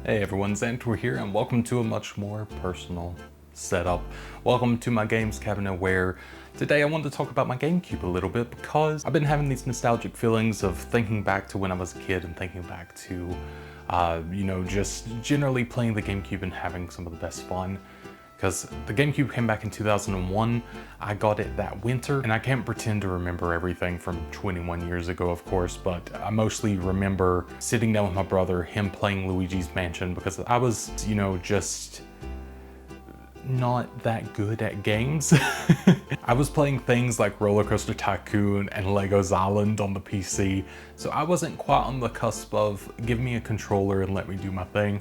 Hey everyone, Zanitor here, and welcome to a much more personal setup. Welcome to my games cabinet, where today I wanted to talk about my GameCube a little bit because I've been having these nostalgic feelings of thinking back to when I was a kid and thinking back to, just generally playing the GameCube and having some of the best fun. Because the GameCube came back in 2001, I got it that winter, and I can't pretend to remember everything from 21 years ago, of course, but I mostly remember sitting down with my brother, him playing Luigi's Mansion, because I was, just not that good at games. I was playing things like Roller Coaster Tycoon and Lego's Island on the PC, so I wasn't quite on the cusp of give me a controller and let me do my thing.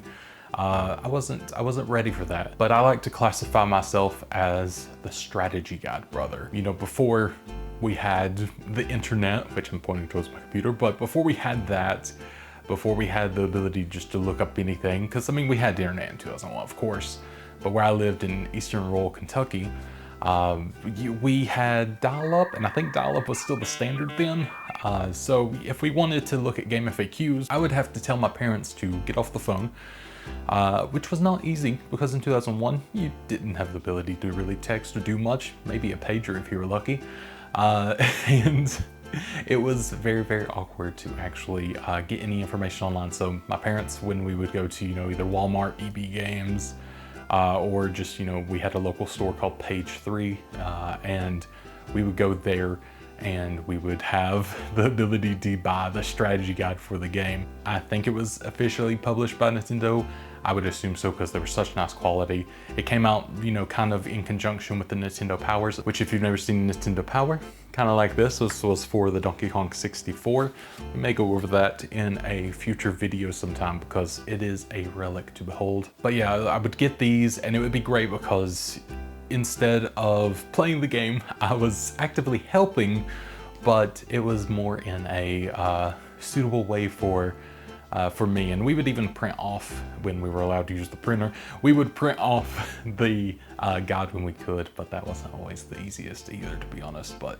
I wasn't ready for that, but I like to classify myself as the strategy guide brother. Before we had the internet, which I'm pointing towards my computer, but before we had that, before we had the ability just to look up anything, because we had the internet in 2001, of course, but where I lived in eastern rural Kentucky, we had dial-up, and I think dial-up was still the standard then. So if we wanted to look at game FAQs, I would have to tell my parents to get off the phone, which was not easy because in 2001 you didn't have the ability to really text or do much, maybe a pager if you were lucky, and it was very, very awkward to actually get any information online. So my parents, when we would go to either Walmart, EB Games, or just we had a local store called Page 3, and we would go there and we would have the ability to buy the strategy guide for the game. I think it was officially published by Nintendo. I would assume so because they were such nice quality. It came out, kind of in conjunction with the Nintendo Powers, which if you've never seen Nintendo Power, kind of like this was for the Donkey Kong 64. We may go over that in a future video sometime because it is a relic to behold. But yeah, I would get these and it would be great because instead of playing the game, I was actively helping, but it was more in a suitable way for me. And we would even print off when we were allowed to use the printer. We would print off the guide when we could, but that wasn't always the easiest either, to be honest. But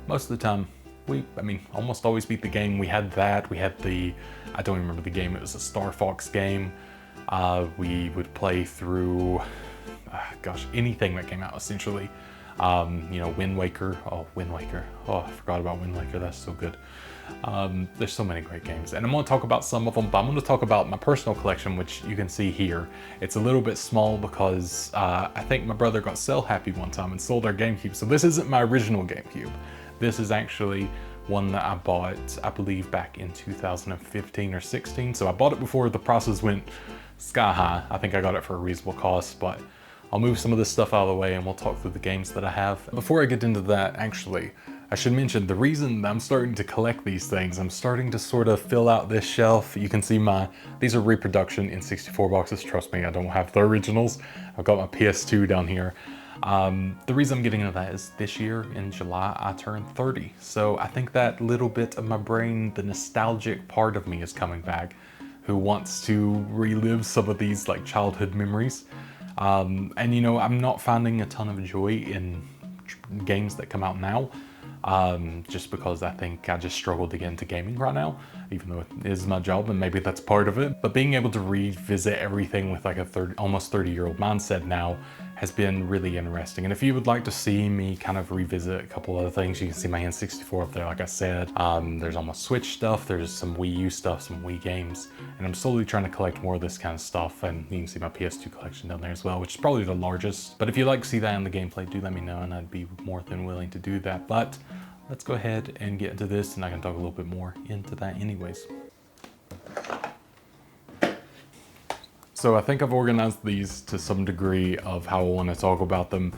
most of the time, we almost always beat the game. We had that. We had I don't remember the game. It was a Star Fox game. We would play through, anything that came out essentially. Wind Waker. Oh, Wind Waker. Oh, I forgot about Wind Waker. That's so good. There's so many great games, and I'm going to talk about some of them, but I'm going to talk about my personal collection, which you can see here. It's a little bit small because I think my brother got sell happy one time and sold our GameCube. So this isn't my original GameCube. This is actually one that I bought, I believe, back in 2015 or 16. So I bought it before the prices went sky high. I think I got it for a reasonable cost, but I'll move some of this stuff out of the way and we'll talk through the games that I have. Before I get into that, actually, I should mention the reason that I'm starting to collect these things. I'm starting to sort of fill out this shelf. You can see these are reproduction in 64 boxes. Trust me, I don't have the originals. I've got my PS2 down here. The reason I'm getting into that is this year in July, I turned 30. So I think that little bit of my brain, the nostalgic part of me is coming back, who wants to relive some of these like childhood memories. And I'm not finding a ton of joy in games that come out now, just because I think I just struggle to get into gaming right now, even though it is my job and maybe that's part of it. But being able to revisit everything with like a almost 30-year-old mindset now has been really interesting. And if you would like to see me kind of revisit a couple other things, you can see my N64 up there, like I said. There's almost Switch stuff, there's some Wii U stuff, some Wii games, and I'm slowly trying to collect more of this kind of stuff. And you can see my PS2 collection down there as well, which is probably the largest. But if you'd like to see that in the gameplay, do let me know and I'd be more than willing to do that. But let's go ahead and get into this and I can talk a little bit more into that anyways. So I think I've organized these to some degree of how I want to talk about them.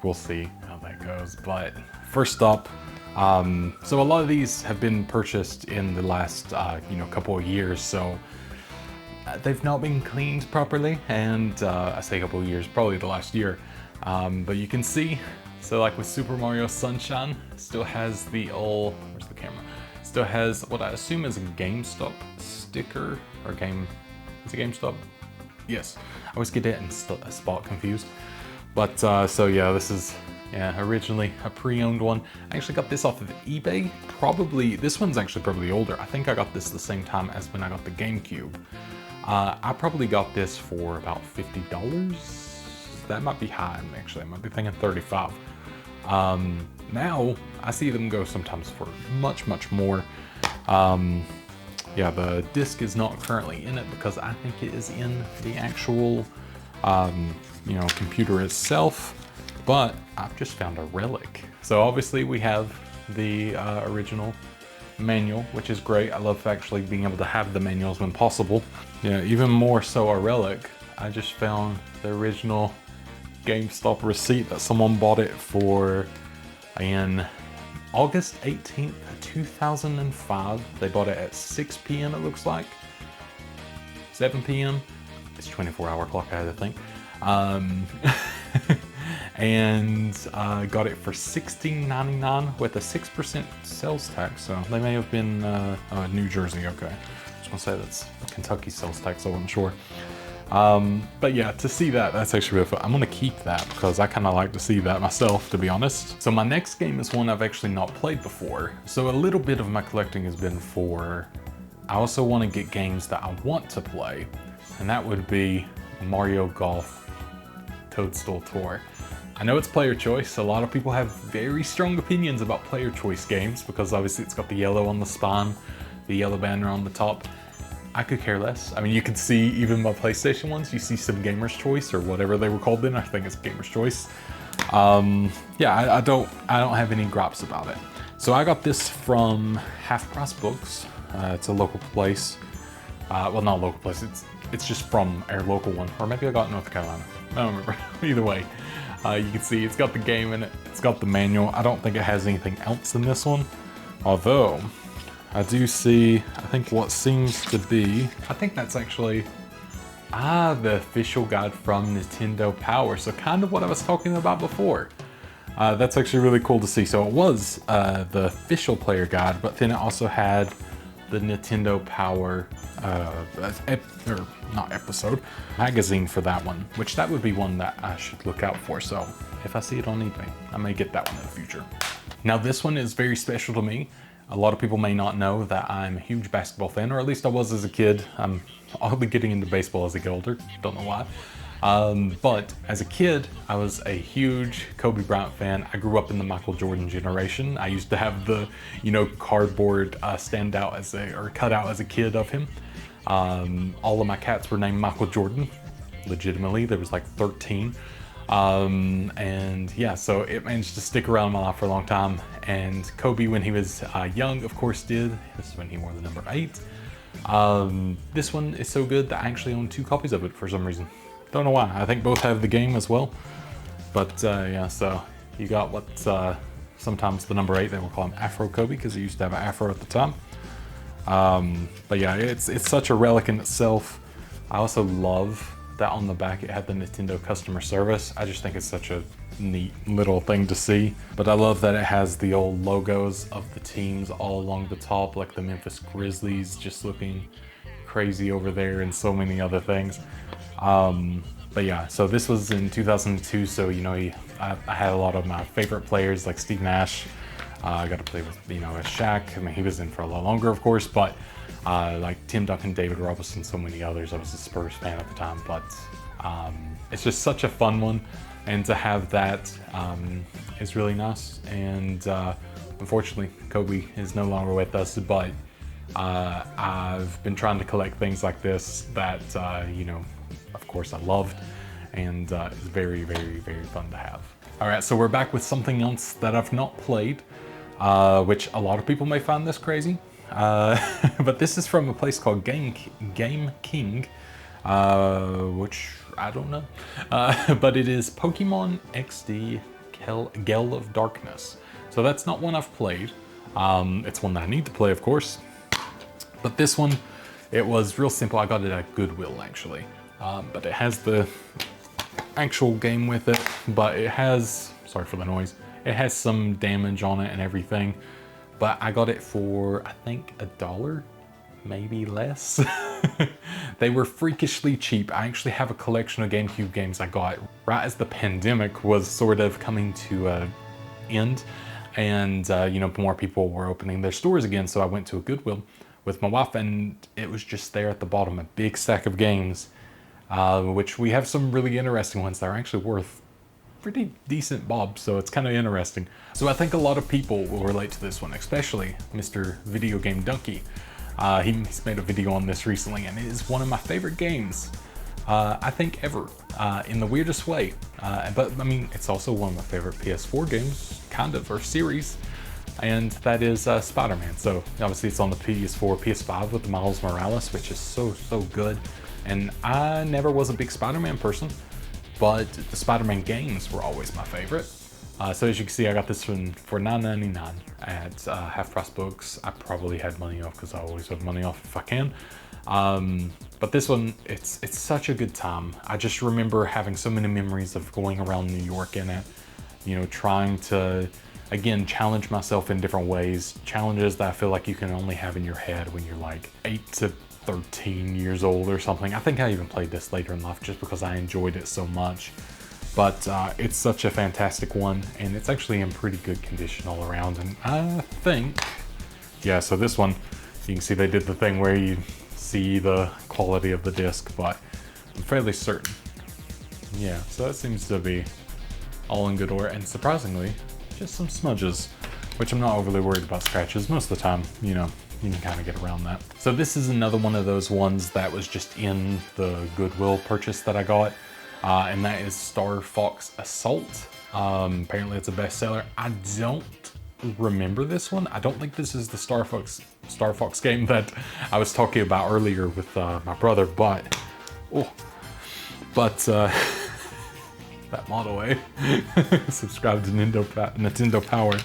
We'll see how that goes. But first up, so a lot of these have been purchased in the last, couple of years. So they've not been cleaned properly. And I say a couple of years, probably the last year. But you can see, so like with Super Mario Sunshine, still has the old, where's the camera? Still has what I assume is a GameStop sticker or is it GameStop? Yes, I always get it and spot confused. But so yeah, this is originally a pre-owned one. I actually got this off of eBay. This one's actually probably older. I think I got this the same time as when I got the GameCube. I probably got this for about $50. That might be high, actually. I might be thinking 35. Now, I see them go sometimes for much, much more. Yeah, the disc is not currently in it because I think it is in the actual, you know, computer itself, but I've just found a relic. So obviously we have the original manual, which is great. I love actually being able to have the manuals when possible. Yeah, even more so a relic. I just found the original GameStop receipt that someone bought it for in August 18th, 2005. They bought it at 6 p.m. it looks like. 7 p.m. It's 24-hour clock, I think. And got it for $16.99 with a 6% sales tax. So they may have been New Jersey, okay. I was gonna say that's Kentucky sales tax, I wasn't sure. But yeah, to see that, that's actually really fun. I'm gonna keep that because I kind of like to see that myself, to be honest. So my next game is one I've actually not played before. So a little bit of my collecting has been for, I also want to get games that I want to play, and that would be Mario Golf Toadstool Tour. I know it's player choice. A lot of people have very strong opinions about player choice games because obviously it's got the yellow on the spine, the yellow banner on the top. I could care less. I mean, you can see even my PlayStation ones, you see some Gamer's Choice or whatever they were called then. I think it's Gamer's Choice. Yeah, I don't have any gripes about it. So I got this from Half Price Books. It's a local place. Well, not a local place. It's just from our local one, or maybe I got it in North Carolina. I don't remember. Either way, you can see it's got the game in it. It's got the manual. I don't think it has anything else in this one, although I do see, I think what seems to be, I think that's actually, the official guide from Nintendo Power. So kind of what I was talking about before. That's actually really cool to see. So it was the official player guide, but then it also had the Nintendo Power, or not episode, magazine for that one, which that would be one that I should look out for. So if I see it on eBay, I may get that one in the future. Now this one is very special to me. A lot of people may not know that I'm a huge basketball fan, or at least I was as a kid. I'll be getting into baseball as I get older, don't know why. But as a kid, I was a huge Kobe Bryant fan. I grew up in the Michael Jordan generation. I used to have the, you know, cardboard stand out or cut out as a kid of him. All of my cats were named Michael Jordan. Legitimately, there was like 13. And yeah, so it managed to stick around in my life for a long time. And Kobe, when he was young, of course did. This is when he wore the number 8. This one is so good that I actually own 2 copies of it for some reason. Don't know why. I think both have the game as well. But yeah, so you got what sometimes the number 8, they will call him Afro Kobe because he used to have an afro at the time. But yeah, it's such a relic in itself. I also love that on the back it had the Nintendo customer service. I just think it's such a neat little thing to see. But I love that it has the old logos of the teams all along the top, like the Memphis Grizzlies just looking crazy over there and so many other things. But yeah, so this was in 2002, so you know, I had a lot of my favorite players like Steve Nash. I got to play with, you know, Shaq. I mean, he was in for a lot longer, of course, but like Tim Duncan, David Robinson, so many others. I was a Spurs fan at the time, but it's just such a fun one, and to have that is really nice. And unfortunately, Kobe is no longer with us, but I've been trying to collect things like this that, you know, of course I loved, and it's very, very, very fun to have. All right, so we're back with something else that I've not played, which a lot of people may find this crazy. But this is from a place called Game King, which I don't know. But it is Pokemon XD Gale of Darkness. So that's not one I've played. It's one that I need to play, of course. But this one, it was real simple. I got it at Goodwill, actually. But it has the actual game with it, but it has, sorry for the noise, it has some damage on it and everything. But I got it for, I think, $1, maybe less. They were freakishly cheap. I actually have a collection of GameCube games I got right as the pandemic was sort of coming to an end. And, you know, more people were opening their stores again. So I went to a Goodwill with my wife, and it was just there at the bottom, a big stack of games, which we have some really interesting ones that are actually worth pretty decent bob, so it's kind of interesting. So I think a lot of people will relate to this one, especially Mr. Video Game Donkey. He's made a video on this recently, and it is one of my favorite games, I think, ever, in the weirdest way. But I mean, it's also one of my favorite PS4 games, kind of, or series, and that is Spider-Man. So obviously it's on the PS4, PS5 with the Miles Morales, which is so good. And I never was a big Spider-Man person, but the Spider-Man games were always my favorite. So as you can see, I got this one for $9.99 at Half Price Books. I probably had money off because I always have money off if I can. But this one, it's such a good time. I just remember having so many memories of going around New York in it, you know, trying to, again, challenge myself in different ways. Challenges that I feel like you can only have in your head when you're like 8 to 13 years old or something. I think I even played this later in life just because I enjoyed it so much. But it's such a fantastic one, and it's actually in pretty good condition all around. And I think, yeah, so this one, you can see they did the thing where you see the quality of the disc, but I'm fairly certain. Yeah, so that seems to be all in good order, and surprisingly, just some smudges, which I'm not overly worried about scratches. Most of the time, you know, you can kind of get around that. So this is another one of those ones that was just in the Goodwill purchase that I got, and that is Star Fox Assault. Apparently it's a bestseller. I don't remember this one. I don't think this is the Star Fox game that I was talking about earlier with my brother, but that Model A. Subscribe to Nintendo Power.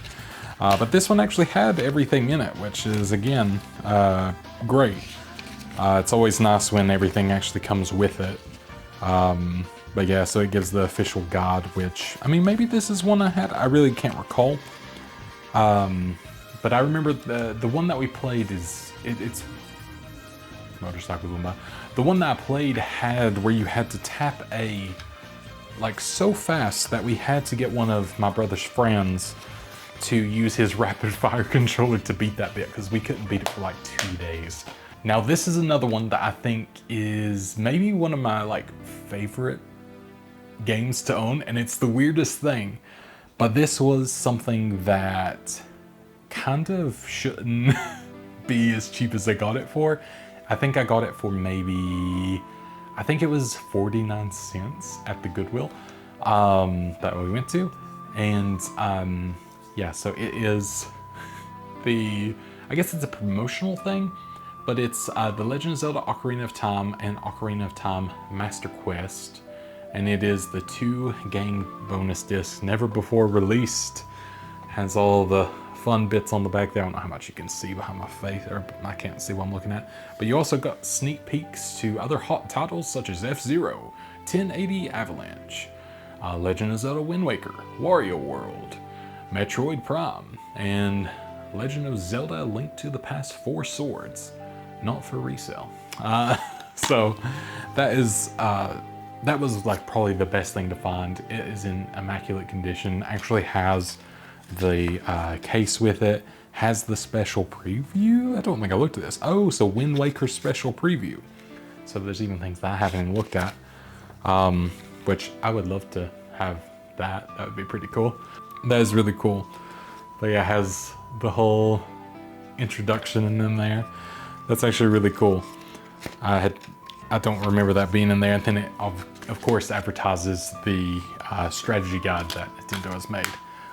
But this one actually had everything in it, which is, again, great. It's always nice when everything actually comes with it. But yeah, so it gives the official guide, which, I mean, maybe this is one I had. I really can't recall. But I remember the one that we played it's motorcycle going by. The one that I played had where you had to tap A, like, so fast that we had to get one of my brother's friends to use his rapid fire controller to beat that bit, because we couldn't beat it for like 2 days. Now this is another one that I think is maybe one of my like favorite games to own, and it's the weirdest thing, but this was something that kind of shouldn't be as cheap as I got it for. I think I got it for maybe, I think it was 49 cents at the Goodwill that we went to. And yeah, so it is I guess it's a promotional thing, but it's The Legend of Zelda Ocarina of Time and Ocarina of Time Master Quest. And it is the 2 game bonus discs, never before released. Has all the fun bits on the back there. I don't know how much you can see behind my face, or I can't see what I'm looking at. But you also got sneak peeks to other hot titles such as F-Zero, 1080 Avalanche, Legend of Zelda Wind Waker, Wario World, Metroid Prime, and Legend of Zelda Link to the Past 4 Swords, not for resale. So that is, that was like probably the best thing to find. It is in immaculate condition, actually has the case with it, has the special preview. I don't think I looked at this. Oh, so Wind Waker special preview. So there's even things that I haven't even looked at, which I would love to have that. That would be pretty cool. That is really cool. But yeah, it has the whole introduction in there. That's actually really cool. I don't remember that being in there. And then it, of course, advertises the strategy guide that Nintendo has made.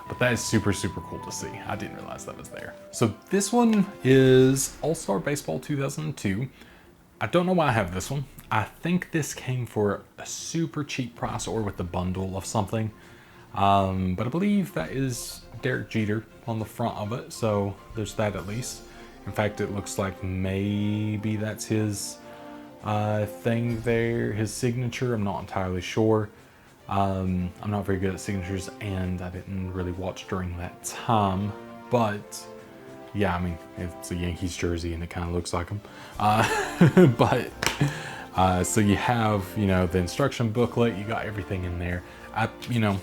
But that is super cool to see. I didn't realize that was there. So this one is All-Star Baseball 2002. I don't know why I have this one. I think this came for a super cheap price or with a bundle of something. But I believe that is Derek Jeter on the front of it. So there's that at least. In fact, it looks like maybe that's his thing there, his signature. I'm not entirely sure. I'm not very good at signatures, and I didn't really watch during that time, but yeah, I mean, it's a Yankees jersey and it kind of looks like them. So you have, you know, the instruction booklet, you got everything in there. I know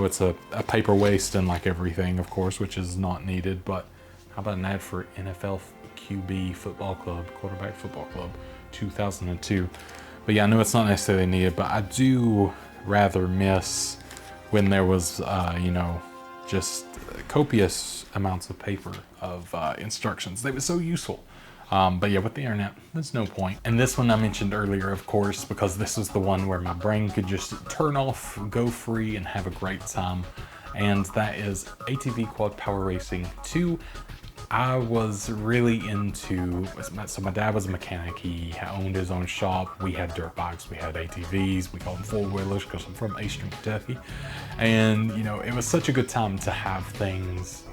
it's a paper waste and like everything, of course, which is not needed, but how about an ad for NFL QB football club, quarterback football club, 2002. But yeah, I know it's not necessarily needed, but I do rather miss when there was, you know, just copious amounts of paper of instructions. They were so useful. But yeah, with the internet, there's no point. And this one I mentioned earlier, of course, because this was the one where my brain could just turn off, go free, and have a great time. And that is ATV Quad Power Racing 2. I was really into, so my dad was a mechanic. He owned his own shop. We had dirt bikes, we had ATVs, we called them four-wheelers because I'm from Eastern Kentucky. And, you know, it was such a good time to have things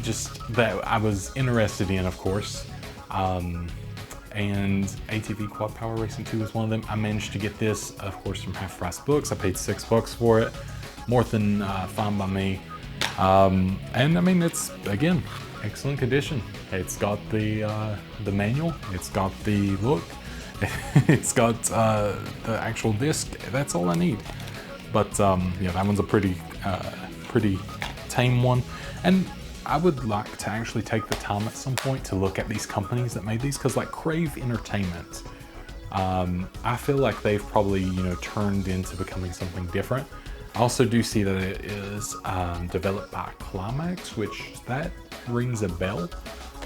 just that I was interested in, of course. And ATV Quad Power Racing 2 is one of them. I managed to get this, of course, from Half Price Books. I paid $6 for it. More than fine by me. And I mean, it's, again, excellent condition. It's got the manual, it's got the look, it's got the actual disc. That's all I need. But yeah, that one's a pretty tame one. And I would like to actually take the time at some point to look at these companies that made these, because like Crave Entertainment, I feel like they've probably, you know, turned into becoming something different. I also do see that it is developed by Climax, which that rings a bell.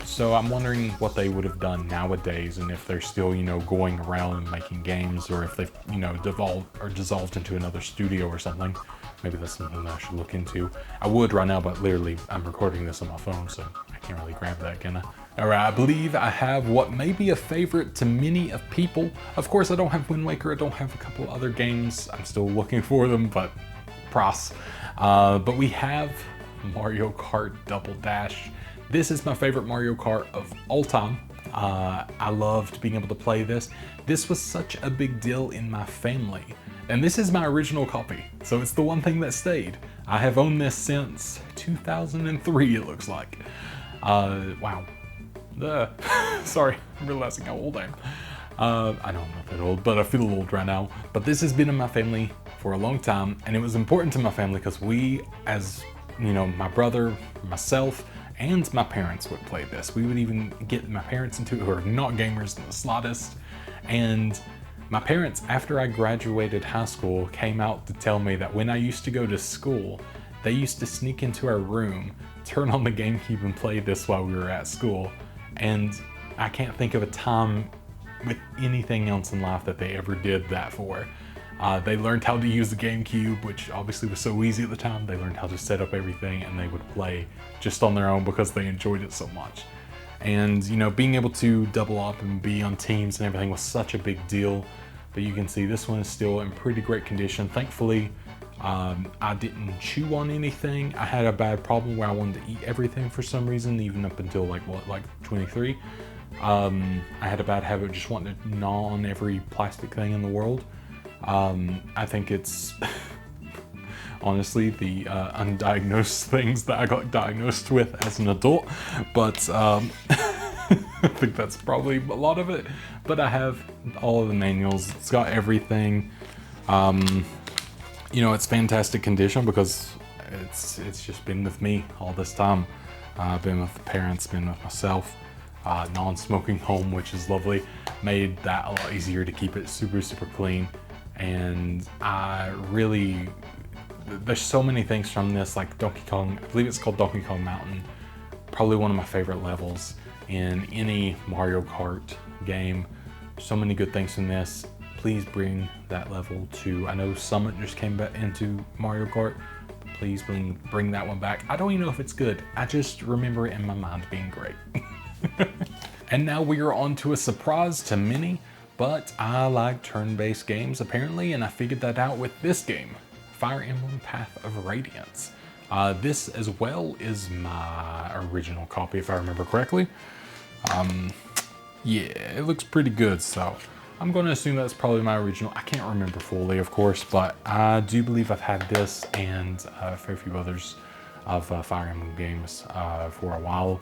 So I'm wondering what they would have done nowadays, and if they're still, you know, going around and making games, or if they've, you know, dissolved into another studio or something. Maybe that's something that I should look into. I would right now, but literally I'm recording this on my phone, so I can't really grab that, can I? All right, I believe I have what may be a favorite to many of people. Of course, I don't have Wind Waker. I don't have a couple other games. I'm still looking for them, but pros. But we have Mario Kart Double Dash. This is my favorite Mario Kart of all time. I loved being able to play this. This was such a big deal in my family. And this is my original copy, so it's the one thing that stayed. I have owned this since 2003, it looks like. Wow. Sorry, I'm realizing how old I am. I know I'm not that old, but I feel old right now. But this has been in my family for a long time, and it was important to my family because we, as you know, my brother, myself, and my parents would play this. We would even get my parents into it, who are not gamers in the slightest. And my parents, after I graduated high school, came out to tell me that when I used to go to school, they used to sneak into our room, turn on the GameCube and play this while we were at school. And I can't think of a time with anything else in life that they ever did that for. They learned how to use the GameCube, which obviously was so easy at the time. They learned how to set up everything, and they would play just on their own because they enjoyed it so much. And, you know, being able to double up and be on teams and everything was such a big deal. But you can see this one is still in pretty great condition. Thankfully, I didn't chew on anything. I had a bad problem where I wanted to eat everything for some reason, even up until like 23. I had a bad habit of just wanting to gnaw on every plastic thing in the world. I think it's honestly the undiagnosed things that I got diagnosed with as an adult, but I think that's probably a lot of it. But I have all of the manuals. It's got everything. You know, it's fantastic condition because it's just been with me all this time. Been with the parents, been with myself. Non-smoking home, which is lovely. Made that a lot easier to keep it super, super clean. And I really, there's so many things from this, like Donkey Kong, I believe it's called Donkey Kong Mountain. Probably one of my favorite levels in any Mario Kart game. So many good things from this. Please bring that level to, I know Summit just came back into Mario Kart. Please bring that one back. I don't even know if it's good. I just remember it in my mind being great. And now we are on to a surprise to many, but I like turn-based games apparently, and I figured that out with this game, Fire Emblem Path of Radiance. This as well is my original copy if I remember correctly. Yeah, it looks pretty good, so I'm going to assume that's probably my original. I can't remember fully, of course, but I do believe I've had this and a fair few others of Fire Emblem games for a while.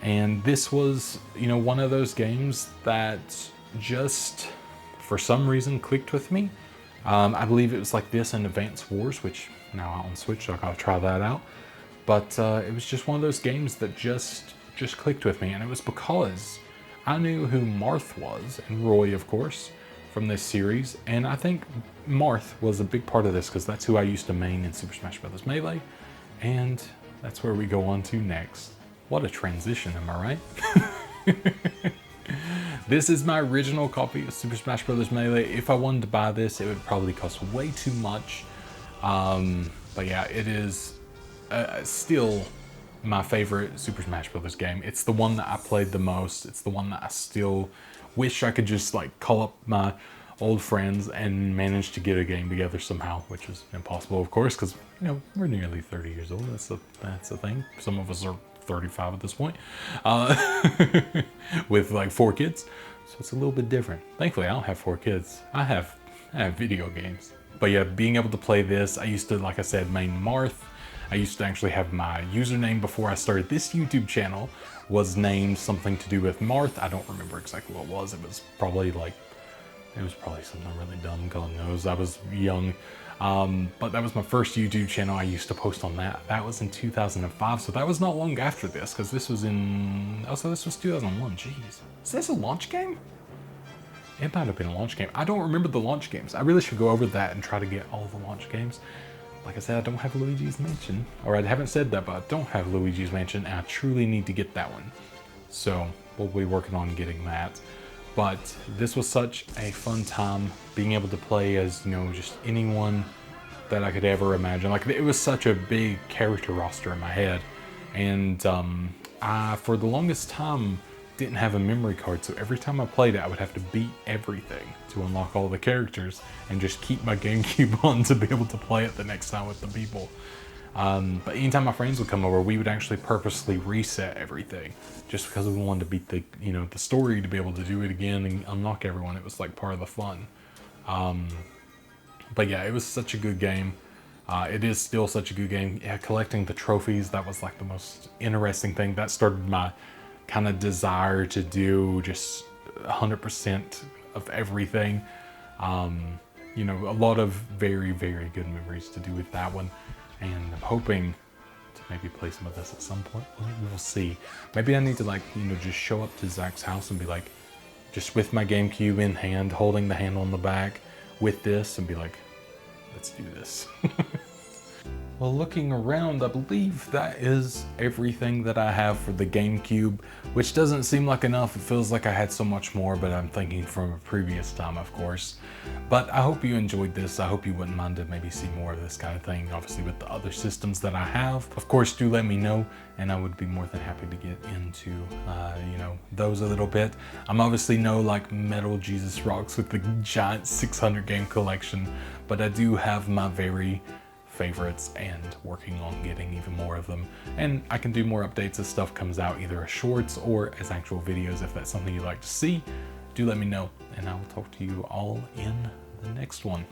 And this was, you know, one of those games that just, for some reason, clicked with me. I believe it was like this in Advance Wars, which now out on Switch, so I gotta try that out. But it was just one of those games that just just clicked with me, and it was because I knew who Marth was, and Roy, of course, from this series, and I think Marth was a big part of this because that's who I used to main in Super Smash Bros. Melee, and that's where we go on to next. What a transition, am I right? This is my original copy of Super Smash Bros. Melee. If I wanted to buy this, it would probably cost way too much. But yeah, it is still my favorite Super Smash Bros. Game. It's the one that I played the most. It's the one that I still wish I could just like call up my old friends and manage to get a game together somehow, which is impossible, of course, because you know we're nearly 30 years old. That's a thing. Some of us are 35 at this point, with like 4 kids, so it's a little bit different. Thankfully, I don't have 4 kids. I have video games. But yeah, being able to play this, I used to, like I said, main Marth. I used to actually have my username before I started this YouTube channel was named something to do with Marth. I don't remember exactly what it was. It was probably something really dumb. God knows, I was young. But that was my first YouTube channel. I used to post on that. That was in 2005, so that was not long after this, because this was in, oh, so this was 2001, jeez. Is this a launch game? It might have been a launch game. I don't remember the launch games. I really should go over that and try to get all the launch games. Like I said, I don't have Luigi's Mansion, or I haven't said that, but I don't have Luigi's Mansion, and I truly need to get that one. So we'll be working on getting that. But this was such a fun time being able to play as, you know, just anyone that I could ever imagine. Like, it was such a big character roster in my head. And I, for the longest time, didn't have a memory card. So every time I played it, I would have to beat everything to unlock all the characters and just keep my GameCube on to be able to play it the next time with the people. But anytime my friends would come over, we would actually purposely reset everything just because we wanted to beat the, you know, the story, to be able to do it again and unlock everyone. It was like part of the fun. But yeah, it was such a good game. It is still such a good game. Yeah, collecting the trophies, that was like the most interesting thing. That started my kind of desire to do just 100% of everything. You know, a lot of very, very good memories to do with that one. And I'm hoping to maybe play some of this at some point. We'll see. Maybe I need to, like, you know, just show up to Zach's house and be like, just with my GameCube in hand, holding the handle on the back with this, and be like, let's do this. Well, looking around, I believe that is everything that I have for the GameCube, which doesn't seem like enough. It feels like I had so much more, but I'm thinking from a previous time, of course. But I hope you enjoyed this. I hope you wouldn't mind to maybe see more of this kind of thing, obviously with the other systems that I have. Of course, do let me know, and I would be more than happy to get into, you know, those a little bit. I'm obviously no like Metal Jesus Rocks with the giant 600 game collection, but I do have my very favorites and working on getting even more of them. And I can do more updates as stuff comes out, either as shorts or as actual videos. If that's something you'd like to see, do let me know, and I will talk to you all in the next one.